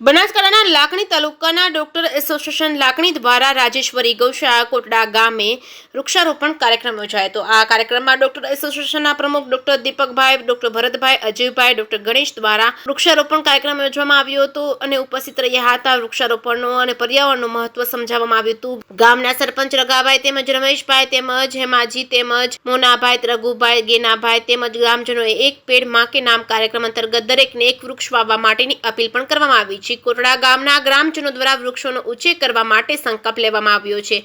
બનાસકાંઠાના લાખણી તાલુકાના doctor association Lakhani દ્વારા રાજેશ્વરી ગૌશાળા કોટડા ગામે વૃક્ષારોપણ કાર્યક્રમ યોજાયો હતો। આ કાર્યક્રમમાં ડોક્ટર એસોસિએશનના પ્રમુખ ડોક્ટર દીપકભાઈ, ડોક્ટર ભરતભાઈ, અજયભાઈ, ડોક્ટર ગણેશ દ્વારા વૃક્ષારોપણ કાર્યક્રમ યોજવામાં આવ્યો હતો અને ઉપસ્થિત રહ્યા હતા। વૃક્ષારોપણનો અને પર્યાવરણનું મહત્વ સમજાવવામાં આવ્યું હતું। ગામના સરપંચ રગાભાઈ તેમજ રમેશભાઈ તેમજ હેમાજી તેમજ મોનાભાઈ, રઘુભાઈ, ગેનાભાઈ તેમજ ગ્રામજનોએ એક પેડ માં કે નામ કાર્યક્રમ અંતર્ગત દરેકને એક વૃક્ષ વાવવા માટેની અપીલ પણ કરવામાં આવી છે। કોટડા ગામના ગ્રામજનો દ્વારા વૃક્ષોનો ઉછેર કરવા માટે સંકલ્પ લેવામાં આવ્યો છે।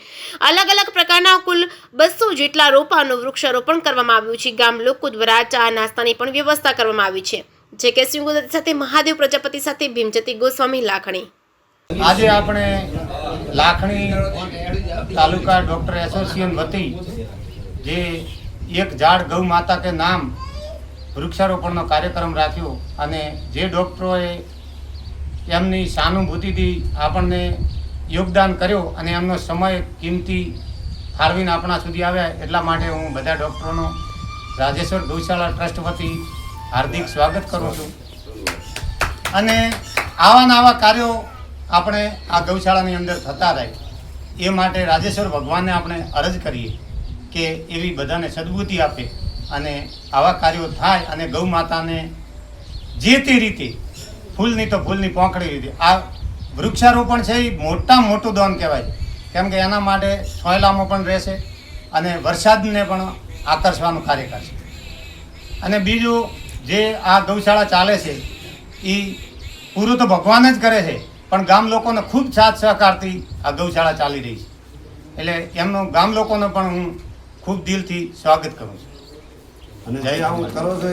અલગ અલગ પ્રકારના કુલ 200 જેટલા રોપાનું વૃક્ષારોપણ કરવામાં આવ્યું છે। ગામ લોકો દ્વારા ચા નાસ્તાની પણ વ્યવસ્થા કરવામાં આવી છે। જે કે સિંગુદત સાથે મહાદેવ પ્રજાપતિ સાથે ભીમજતી ગોસ્વામી લાખણી। આજે આપણે લાખણી તાલુકા ડોક્ટર એસોસિએશન વતી જે એક ઝાડ ગૌ માતા કે નામ વૃક્ષારોપણનો કાર્યક્રમ રાખ્યો અને જે ડૉક્ટરોએ એમની સહાનુભૂતિથી આપણને યોગદાન કર્યો અને એમનો સમય કિંમતી ફાળવીને આપણા સુધી આવ્યા, એટલા માટે હું બધા ડૉક્ટરોનો રાજેશ્વર ગૌશાળા ટ્રસ્ટ વતી હાર્દિક સ્વાગત કરું છું। અને આવા કાર્યો આપણે આ ગૌશાળાની અંદર થતા રહે એ માટે રાજેશ્વર ભગવાનને આપણે અરજ કરીએ કે એવી બધાને સદબુદ્ધિ આપે અને આવા કાર્યો થાય અને ગૌ માતાને જે તે રીતે ફૂલની તો ફૂલની પોંખડી રીતે આ વૃક્ષારોપણ છે એ મોટામાં મોટું દાન કહેવાય, કેમ કે એના માટે છોયલામાં પણ રહેશે અને વરસાદને પણ આકર્ષવાનું કાર્ય કરશે। અને બીજું જે આ ગૌશાળા ચાલે છે એ પૂરું તો ભગવાન જ કરે છે, પણ ગામ લોકોને ખૂબ સાથ સહકારથી આ ગૌશાળા ચાલી રહી છે, એટલે એમનો ગામ લોકોને પણ હું ખૂબ દિલથી સ્વાગત કરું છું। અને જય આવું કરો છો